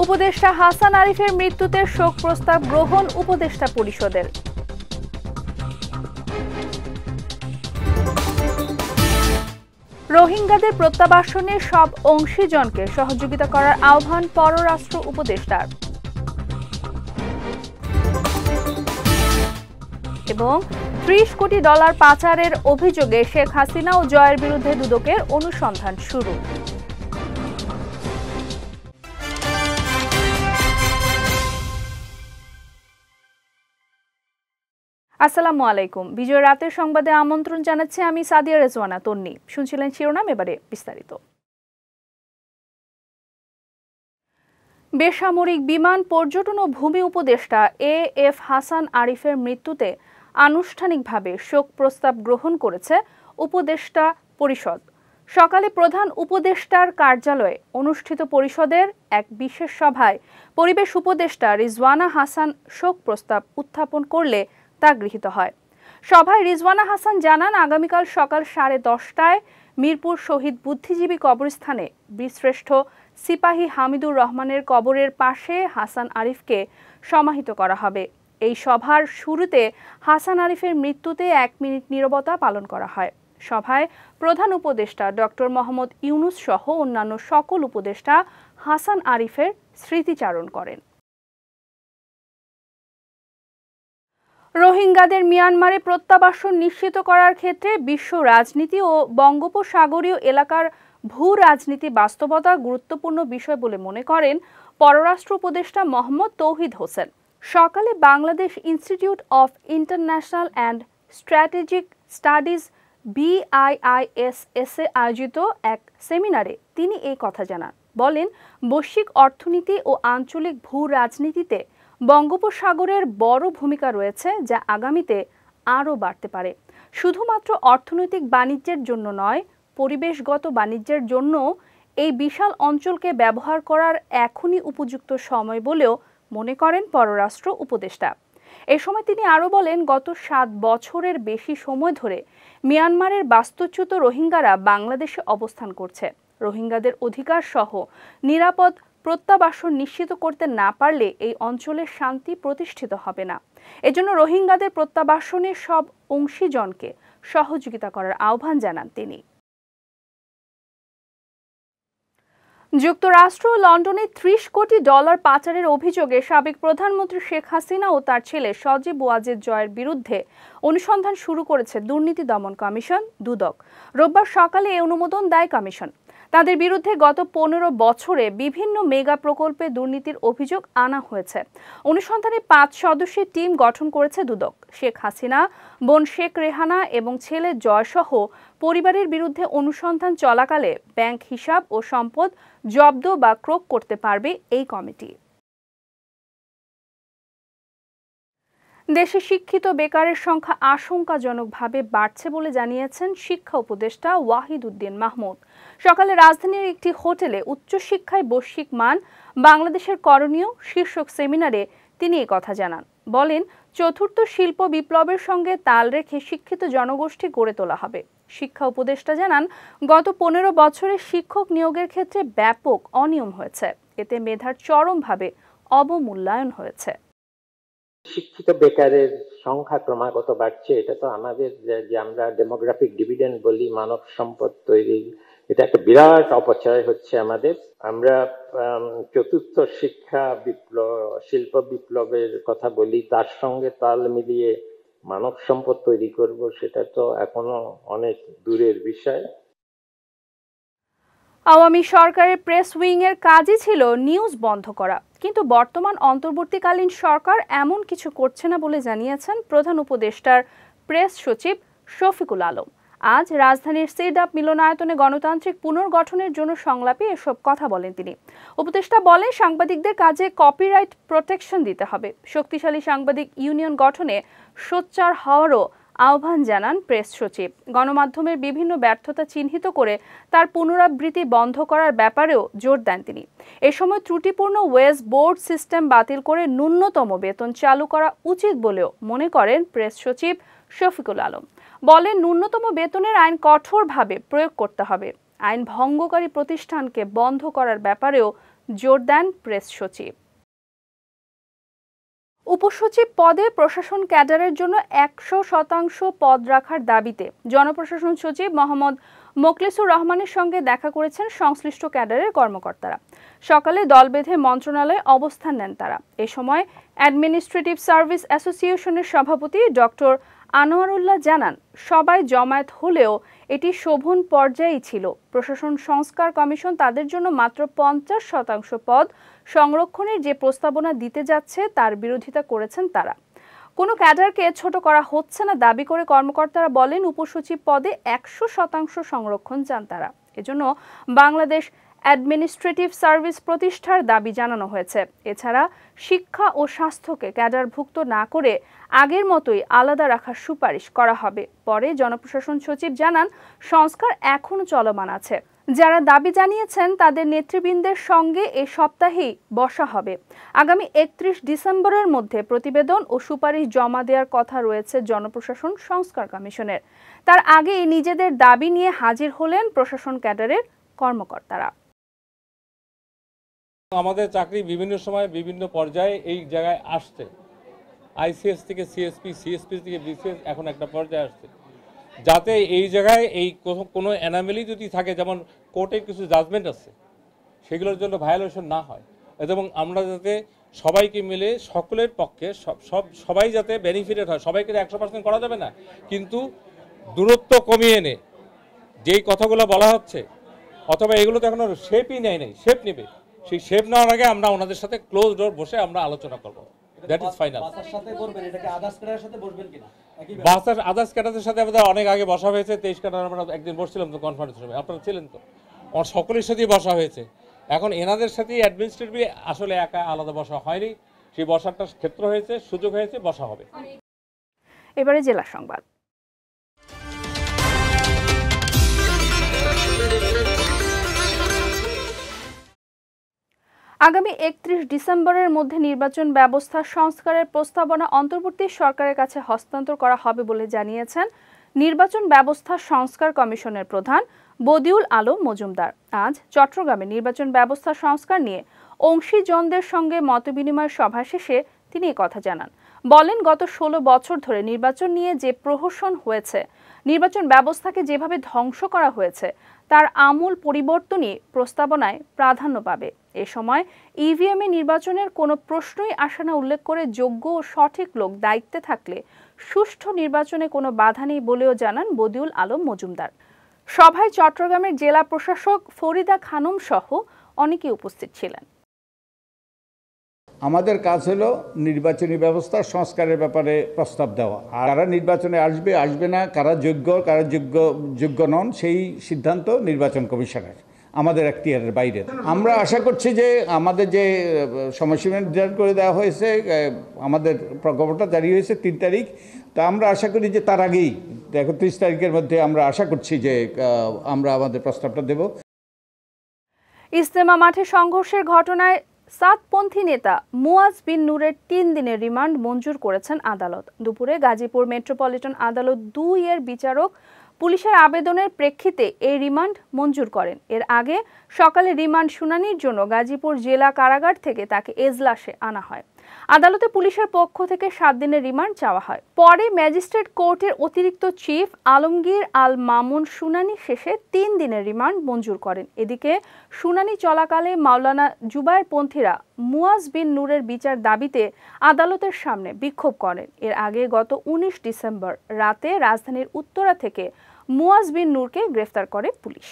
উপদেষ্টা হাসান আরিফের মৃত্যুতে শোক প্রস্তাব গ্রহণ উপদেষ্টা পরিষদের। রোহিঙ্গাদের প্রত্যাবাসনে সব অংশীজনকে সহযোগিতা করার আহ্বান পররাষ্ট্র উপদেষ্টার। এবং ৩০ কোটি ডলার পাচারের অভিযোগে শেখ হাসিনা ও জয়ের বিরুদ্ধে দুদকের অনুসন্ধান শুরু। আসসালামু আলাইকুম। বিজয় রাতের সংবাদে আমন্ত্রণ জানাচ্ছি আমি সাদিয়া রেজওয়ানা তন্নি। শুনছিলেন শিরোনাম, এবারে বিস্তারিত। বেসামরিক বিমান পর্যটন ও ভূমি উপদেষ্টা এএফ হাসান আরিফের মৃত্যুতে আনুষ্ঠানিকভাবে শোক প্রস্তাব গ্রহণ করেছে উপদেষ্টা পরিষদ। সকালে প্রধান উপদেষ্টার কার্যালয়ে অনুষ্ঠিত পরিষদের এক বিশেষ সভায় পরিবেশ উপদেষ্টা রিজওয়ানা হাসান শোক প্রস্তাব উত্থাপন করলে তা গৃহীত হয়। সভায় রিজওয়ানা হাসান জানান, আগামীকাল সকাল 10:30টায় মিরপুর শহীদ বুদ্ধিজীবী কবরস্থানে বীরশ্রেষ্ঠ সিপাহী হামিদুর রহমানের কবরের পাশে হাসান আরিফকে সমাহিত করা হবে। এই সভার শুরুতে হাসান আরিফের মৃত্যুতে 1 মিনিট নীরবতা পালন করা হয়। সভায় প্রধান উপদেষ্টা ডক্টর মোহাম্মদ ইউনুস সহ অন্যান্য সকল উপদেষ্টা হাসান আরিফের স্মৃতিচারণ করেন। রোহিঙ্গাদের মিয়ানমারে প্রত্যাবাসন নিশ্চিত করার ক্ষেত্রে বিশ্ব রাজনীতি ও বঙ্গোপসাগরীয় এলাকার ভূ রাজনীতি বাস্তবতা গুরুত্বপূর্ণ বিষয় বলে মনে করেন পররাষ্ট্র উপদেষ্টা মোহাম্মদ তৌহিদ হোসেন। সকালে Bangladesh institute of international and strategic studies BIISS এ আয়োজিত এক সেমিনারে তিনি এই কথা জানান। বলেন, বৈশ্বিক অর্থনীতি ও আঞ্চলিক ভূ রাজনীতিতে বঙ্গোপসাগরের বড় ভূমিকা রয়েছে, যা আগামীতে আরও বাড়তে পারে। শুধুমাত্র অর্থনৈতিক বাণিজ্যের জন্য নয়, পরিবেশগত বাণিজ্যের জন্য এই বিশাল অঞ্চলকে ব্যবহার করার এখনই উপযুক্ত সময় বলেও মনে করেন পররাষ্ট্র উপদেষ্টা। এ সময় তিনি আরও বলেন, গত 7 বছরের বেশি সময় ধরে মিয়ানমারের বাস্তুচ্যুত রোহিঙ্গারা বাংলাদেশে অবস্থান করছে। রোহিঙ্গাদের অধিকার সহ নিরাপদ প্রত্যাবাসন নিশ্চিত করতে না পারলে এই অঞ্চলের শান্তি প্রতিষ্ঠিত হবে না। এজন্য রোহিঙ্গাদের প্রত্যাবাসনে সব অংশীজনকে সহযোগিতা করার আহ্বান জানান তিনি। যুক্তরাষ্ট্র লন্ডনে 30 কোটি ডলার পাচারের অভিযোগে সাবেক প্রধানমন্ত্রী শেখ হাসিনা ও তার ছেলে সজীব ওয়াজেদ জয়ের বিরুদ্ধে অনুসন্ধান শুরু করেছে দুর্নীতি দমন কমিশন দুদক। রোববার সকালে এই অনুমোদন দেয় কমিশন। তাদের বিরুদ্ধে গত 15 বছরে বিভিন্ন মেগা প্রকল্পে দুর্নীতির অভিযোগ আনা হয়েছে। অনুসন্ধানে 5 সদস্যের টিম গঠন করেছে দুদক। শেখ হাসিনা, বোন শেখ রেহানা এবং ছেলে জয়সহ পরিবারের বিরুদ্ধে অনুসন্ধান চলাকালে ব্যাংক হিসাব ও সম্পদ জব্দ বা ক্রোক করতে পারবে এই কমিটি। দেশে শিক্ষিত বেকারের সংখ্যা আশঙ্কাজনকভাবে বাড়ছে বলে জানিয়েছেন শিক্ষা উপদেষ্টা ওয়াহিদ উদ্দিন মাহমুদ। সকালে রাজধানীর একটি হোটেলে উচ্চশিক্ষায় বৈশ্বিক মান বাংলাদেশের করণীয় শীর্ষক সেমিনারে তিনি এই কথা জানান। বলেন, চতুর্থ শিল্প বিপ্লবের সঙ্গে তাল রেখে শিক্ষিত জনগোষ্ঠী গড়ে তোলা হবে। শিক্ষা উপদেষ্টা জানান, গত 15 বছরে শিক্ষক নিয়োগের ক্ষেত্রে ব্যাপক অনিয়ম হয়েছে। এতে মেধার চরমভাবে অবমূল্যায়ন হয়েছে। শিক্ষিত বেকারের সংখ্যা ক্রমাগত বাড়ছে। এটা তো আমাদের যে আমরা ডেমোগ্রাফিক ডিভিডেন্ড বলি, মানব সম্পদ তৈরি, এটা একটা বিরাট অপচয় হচ্ছে আমাদের। আমরা চতুর্থ শিল্প বিপ্লবের কথা বলি, তার সঙ্গে তাল মিলিয়ে মানব সম্পদ তৈরি করব, সেটা তো এখনো অনেক দূরের বিষয়। আওয়ামী সরকারের প্রেস উইং এর কাজই ছিল নিউজ বন্ধ করা, কিন্তু বর্তমান অন্তর্বর্তীকালীন সরকার এমন কিছু করছে না বলে জানিয়েছেন প্রধান উপদেষ্টার প্রেস সচিব শফিকুল আলম। আজ রাজধানীর সিডাপ মিলনায়তনে গণতান্ত্রিক পুনর্গঠনের জন্য সংলাপে এসব কথা বলেন তিনি। উপদেষ্টা বলেন, সাংবাদিকদের কাজে কপিরাইট প্রোটেকশন দিতে হবে। শক্তিশালী সাংবাদিক ইউনিয়ন গঠনে সোচ্চার হওয়ারও আহ্বান জানান প্রেস সচিব। গণমাধ্যমের বিভিন্ন ব্যর্থতা চিহ্নিত করে তার পুনরাবৃত্তি বন্ধ করার ব্যাপারেও জোর দেন তিনি। এ সময় ত্রুটিপূর্ণ ওয়েজ বোর্ড সিস্টেম বাতিল করে ন্যূনতম বেতন চালু করা উচিত বলেও মনে করেন প্রেস সচিব শফিকুল আলম। বলেন, ন্যূনতম বেতনের আইন কঠোরভাবে প্রয়োগ করতে হবে। আইন ভঙ্গকারী প্রতিষ্ঠানকে বন্ধ করার ব্যাপারেও জোর দেন প্রেস সচিব। উপসচিব পদে প্রশাসন ক্যাডারের জন্য 100% পদ রাখার দাবিতে জনপ্রশাসন সচিব মোহাম্মদ মোখলেসুর রহমানের সঙ্গে দেখা করেছেন সংশ্লিষ্ট ক্যাডারের কর্মকর্তারা। সকালে দল বেঁধে মন্ত্রণালয়ে অবস্থান নেন তারা। এ সময় অ্যাডমিনিস্ট্রেটিভ সার্ভিস অ্যাসোসিয়েশনের সভাপতি ডক্টর আনোয়ারুল্লাহ জানান, সবাই জমায়েত হলেও এটি শোভন পর্যায়েই ছিল। প্রশাসন সংস্কার কমিশন তাদের জন্য মাত্র 50% পদ সংরক্ষণের যে প্রস্তাবনা দিতে যাচ্ছে তার বিরোধিতা করেছেন তারা। কোনো ক্যাডারকে ছোট করা হচ্ছে না দাবি করে কর্মকর্তারা বলেন, উপসচিব পদে 100% সংরক্ষণ চান তারা। এজন্য বাংলাদেশ অ্যাডমিনিস্ট্রেটিভ সার্ভিস প্রতিষ্ঠার দাবি জানানো হয়েছে। এছাড়া শিক্ষা ও স্বাস্থ্যকে ক্যাডারভুক্ত না করে আগের মতোই আলাদা রাখার সুপারিশ করা হবে। পরে জনপ্রশাসন সচিব জানান, সংস্কার এখনো চলমান আছে। যারা দাবি জানিয়েছেন তাদের নেতৃবৃন্দের সঙ্গে এ সপ্তাহেই বসা হবে। আগামী 31 ডিসেম্বরের মধ্যে প্রতিবেদন ও সুপারিশ জমা দেওয়ার কথা রয়েছে জনপ্রশাসন সংস্কার কমিশনের। তার আগেই নিজেদের দাবি নিয়ে হাজির হলেন প্রশাসন ক্যাডারের কর্মকর্তারা। আমাদের চাকরি বিভিন্ন সময় বিভিন্ন পর্যায়ে এই জায়গায় আসছে, আইসিএস থেকে সিএসপি, সিএসপি থেকে বিসিএস, এখন একটা পর্যায়ে আসছে, যাতে এই জায়গায় এই কোনো অ্যানামেলি যদি থাকে, যেমন কোর্টের কিছু জাজমেন্ট আছে, সেগুলোর জন্য ভায়োলেশন না হয়, এবং আমরা যাতে সবাইকে মিলে সকলের পক্ষে সবাই যাতে বেনিফিটেড হয়। সবাইকে 100% করা যাবে না, কিন্তু দূরত্ব কমিয়ে এনে যেই কথাগুলো বলা হচ্ছে, অথবা এগুলো তো এখনো শেপই নেয় নাই, শেপ নেবে, সেই শেপ নেওয়ার আগে আমরা ওনাদের সাথে ক্লোজ ডোর বসে আমরা আলোচনা করব। That is final. আদার্স ক্যাডারের সাথে আমাদের অনেক আগে বসা হয়েছে। 23 ক্যাডার আমরা একদিন বসছিলাম তো কনফারেন্স রুমে, আপনারা ছিলেন তো। আমার সকলের সাথেই বসা হয়েছে। এখন এনাদের সাথে অ্যাডমিনিস্ট্রেটিভ আসলে একা আলাদা বসা হয়নি, সেই বসারটা ক্ষেত্র হয়েছে, সুযোগ হয়েছে, বসা হবে। এবারে জেলা সংবাদ। আগামী 31 ডিসেম্বরের মধ্যে নির্বাচন ব্যবস্থা সংস্কারের প্রস্তাবনা অন্তর্বর্তী সরকারের কাছে হস্তান্তর করা হবে বলে জানিয়েছেন নির্বাচন ব্যবস্থা সংস্কার কমিশনের প্রধান বদিউল আলম মজুমদার। আজ চট্টগ্রামে নির্বাচন ব্যবস্থা সংস্কার নিয়ে অংশীজনদের সঙ্গে মতবিনিময় সভা শেষে তিনি কথা জানান। বলেন, গত 16 বছর ধরে নির্বাচন নিয়ে যে প্রহসন হয়েছে, নির্বাচন ব্যবস্থাকে যেভাবে ধ্বংস করা হয়েছে, তার আমূল পরিবর্তনই প্রস্তাবনায় প্রাধান্য পাবে। এ সময় ইভিএমে নির্বাচনের কোনো প্রশ্নই আসে না উল্লেখ করে যোগ্য ও সঠিক লোক দায়িত্বে থাকলে সুষ্ঠু নির্বাচনে কোনো বাধা নেই বলেও জানান বদিউল আলম মজুমদার। সভায় চট্টগ্রামের জেলা প্রশাসক ফরিদা খানম সহ অনেকে উপস্থিত ছিলেন। আমাদের কাজ হলো নির্বাচনী ব্যবস্থা সংস্কারের ব্যাপারে প্রস্তাব দেওয়া, আর কারা নির্বাচনে আসবে আসবে না, কারা যোগ্য নন, সেই সিদ্ধান্ত নির্বাচন কমিশনের, আমাদের এখতিয়ারের বাইরে। আমরা আশা করছি যে আমাদের যে সময়সীমা নির্ধারণ করে দেওয়া হয়েছে, আমাদের প্রজ্ঞাপনটা জারি হয়েছে 3 তারিখ, তা আমরা আশা করি যে তার আগেই 31 তারিখের মধ্যে আমরা আশা করছি যে আমরা আমাদের প্রস্তাবটা দেব। ইজতেমা মাঠে সংঘর্ষের ঘটনায় সাতপন্থী নেতা মুয়াজ বিন নূরের 3 দিনের রিমান্ড মঞ্জুর করেছেন আদালত। দুপুরে গাজীপুর মেট্রোপলিটন আদালত 2 এর বিচারক পুলিশের আবেদনের প্রেক্ষিতে এই রিমান্ড মঞ্জুর করেন। এর আগে সকালে রিমান্ড শুনানির জন্য গাজীপুর জেলা কারাগার থেকে তাকে এজলাসে আনা হয়। আদালতে পুলিশের পক্ষ থেকে 7 দিনের রিমান্ড চাওয়া হয়। পরে ম্যাজিস্ট্রেট কোর্টের অতিরিক্ত চিফ আলমগীর আল মামুন শুনানি শেষে 3 দিনের রিমান্ড মঞ্জুর করেন। এদিকে শুনানি চলাকালে মাওলানা জুবায়েরপন্থীরা মুয়াজ বিন নূরের বিচার দাবিতে আদালতের সামনে বিক্ষোভ করেন। এর আগে গত 19 ডিসেম্বর রাতে রাজধানীর উত্তরা থেকে মুয়াজ বিন নূরকে গ্রেফতার করে পুলিশ।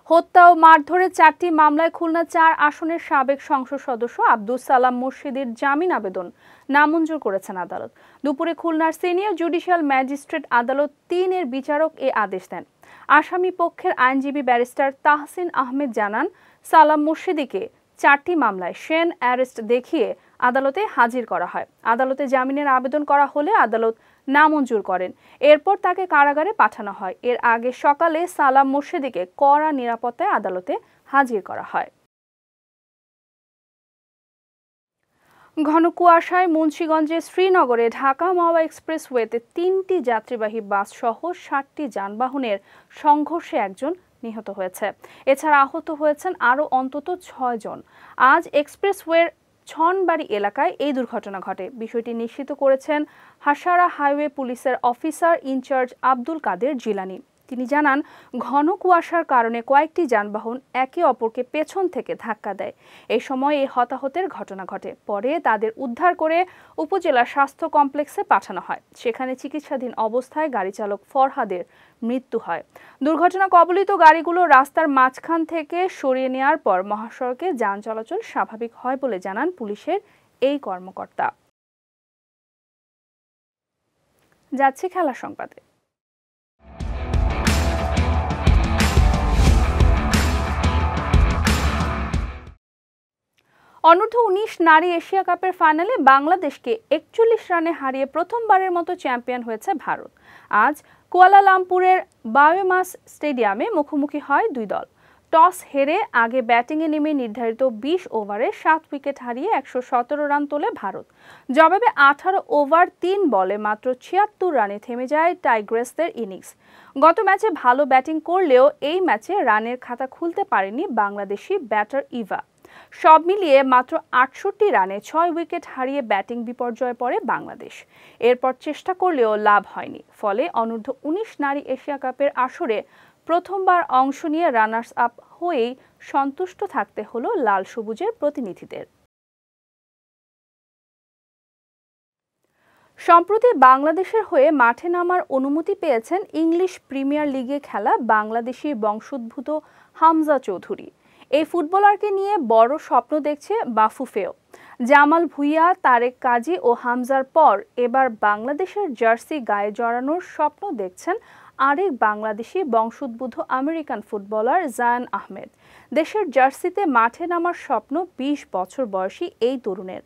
হত্যা ও মারধরে 4টি মামলায় খুলনা 4 আসনের সাবেক সংসদ সদস্য আব্দুস সালাম মুর্শিদের জামিন আবেদন নামঞ্জুর করেছেন আদালত। দুপুরে খুলনার সিনিয়র জুডিশিয়াল ম্যাজিস্ট্রেট আদালত 3 এর বিচারক এ আদেশ দেন। আসামি পক্ষের আইনজীবী ব্যারিস্টার তাহসিন আহমেদ জানান, সালাম মুর্শিদিকে 4টি মামলায় শেন অ্যারেস্ট দেখিয়ে আদালতে হাজির করা হয়। আদালতে জামিনের আবেদন করা হলে আদালত নামঞ্জুর করেন। এরপর তাকে কারাগারে পাঠানো হয়। এর আগে সকালে সালাম মুর্শিদিকে কড়া নিরাপত্তায় আদালতে হাজির করা হয়। ঘন কুয়াশায় মুন্সিগঞ্জের শ্রীনগরে ঢাকা মাওয়া এক্সপ্রেসওয়েতে 3টি যাত্রীবাহী বাস সহ 60টি যানবাহনের সংঘর্ষে একজন নিহত হয়েছে। এছাড়া আহত হয়েছেন আরও অন্তত 6 জন। আজ এক্সপ্রেসওয়ের ছনবাড়ি এলাকায় এই দুর্ঘটনা ঘটে। বিষয়টি নিশ্চিত করেছেন হাসারা হাইওয়ে পুলিশের অফিসার ইনচার্জ আব্দুল কাদের জিলানি। তিনি জানান, ঘন কুয়াশার কারণে কয়েকটি যানবাহন একে অপরকে পেছন থেকে ধাক্কা দেয়। এই সময় এই হতাহতের ঘটনা ঘটে। পরে তাদের উদ্ধার করে উপজেলা স্বাস্থ্য কমপ্লেক্সে পাঠানো হয়। সেখানে চিকিৎসাধীন অবস্থায় গাড়ি চালক ফরহাদের মৃত্যু হয়। দুর্ঘটনা কবলিত গাড়িগুলো রাস্তার মাঝখান থেকে সরিয়ে নেওয়ার পর মহাসড়কে যান চলাচল স্বাভাবিক হয় বলে জানান পুলিশের এই কর্মকর্তা। যাচ্ছি খেলা সংবাদে। অনূর্ধ্ব-19 নারী এশিয়া কাপের ফাইনালে বাংলাদেশকে 41 রানে হারিয়ে প্রথমবারের মতো চ্যাম্পিয়ন হয়েছে ভারত। আজ কুয়ালালামপুরের বায়োমাস স্টেডিয়ামে মুখোমুখি হয় দুই দল। টস হেরে আগে ব্যাটিংয়ে নেমে নির্ধারিত 20 ওভারে 7 উইকেট হারিয়ে 117 রান তোলে ভারত। জবাবে 18 ওভার 3 বলে মাত্র 76 রানে থেমে যায় টাইগ্রেসদের ইনিংস। গত ম্যাচে ভালো ব্যাটিং করলেও এই ম্যাচে রানের খাতা খুলতে পারেনি বাংলাদেশি ব্যাটার ইভা। সব মিলিয়ে মাত্র 68 রানে 6 উইকেট হারিয়ে ব্যাটিং বিপর্যয়ে পড়ে বাংলাদেশ। এরপর চেষ্টা করলেও লাভ হয়নি। ফলে অনূর্ধ্ব-19 নারী এশিয়া কাপের আসরে প্রথমবার অংশ নিয়ে রানার্স আপ হয়েই সন্তুষ্ট থাকতে হলো লাল সবুজের প্রতিনিধিদের। সম্প্রতি বাংলাদেশের হয়ে মাঠে নামার অনুমতি পেয়েছেন ইংলিশ প্রিমিয়ার লিগে খেলা বাংলাদেশি বংশোদ্ভূত হামজা চৌধুরী। এই ফুটবলারকে নিয়ে বড় স্বপ্ন দেখছে বাফুফেও। জামাল ভুঁইয়া, তারেক কাজী ও হামজার পর এবার বাংলাদেশের জার্সি গায়ে জড়ানোর স্বপ্ন দেখছেন আরেক বাংলাদেশি বংশোদ্ভূত আমেরিকান ফুটবলার জায়ান আহমেদ। দেশের জার্সিতে মাঠে নামার স্বপ্ন 20 বছর বয়সী এই তরুণের।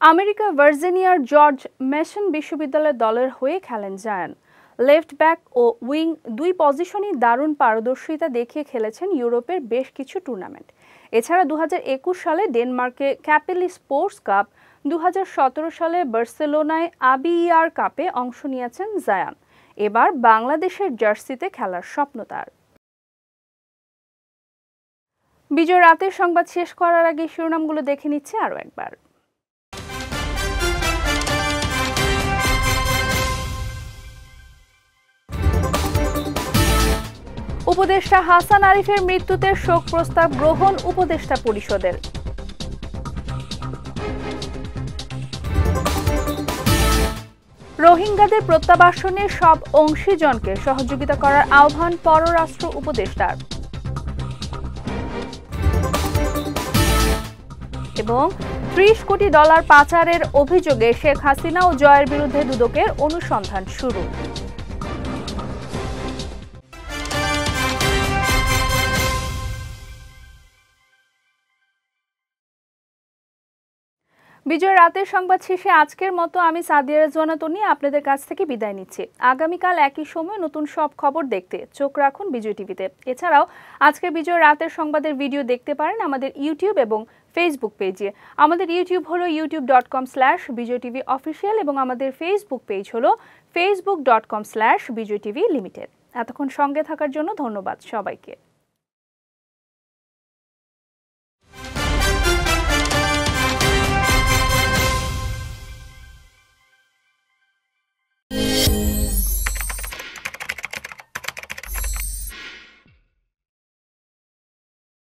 আমেরিকা ভার্জিনিয়ার জর্জ মেসন বিশ্ববিদ্যালয় দলের হয়ে খেলেন জায়ান। লেফট ব্যাক ও উইং দুই পজিশনই দারুণ পারদর্শিতা দেখিয়ে খেলেছেন ইউরোপের বেশ কিছু টুর্নামেন্ট। এছাড়া 2021 সালে ডেনমার্কে ক্যাপেলি স্পোর্টস কাপ, 2017 সালে বার্সেলোনায় আবিইআর কাপে অংশ নিয়েছেন জায়ান। এবার বাংলাদেশের জার্সিতে খেলার স্বপ্ন তার। বিজয় রাতের সংবাদ শেষ করার আগে শিরোনামগুলো দেখে নিচ্ছে আরও একবার। উপদেষ্টা হাসান আরিফের মৃত্যুতে শোক প্রস্তাব গ্রহণ উপদেষ্টা পরিষদের। রোহিঙ্গাদের প্রত্যাবাসনে সব অংশীজনকে সহযোগিতা করার আহ্বান পররাষ্ট্র উপদেষ্টার। এবং 30 কোটি ডলার পাচারের অভিযোগে শেখ হাসিনা ও জয়ের বিরুদ্ধে দুদকের অনুসন্ধান শুরু। বিজয় রাতের সংবাদ শেষে আজকের মতো আমি সাদিয়া রেজওয়ানা তনি আপনাদের কাছ থেকে বিদায় নিচ্ছি। আগামীকাল একই সময় নতুন সব খবর দেখতে চোখ রাখুন বিজয় টিভিতে। এছাড়াও আজকের বিজয় রাতের সংবাদের ভিডিও দেখতে পারেন আমাদের ইউটিউব এবং ফেসবুক পেজে। আমাদের ইউটিউব হলো youtube.com/bijytvofficial এবং আমাদের ফেসবুক পেজ হলো facebook.com/bijytvlimited। এতক্ষণ সঙ্গে থাকার জন্য ধন্যবাদ সবাইকে।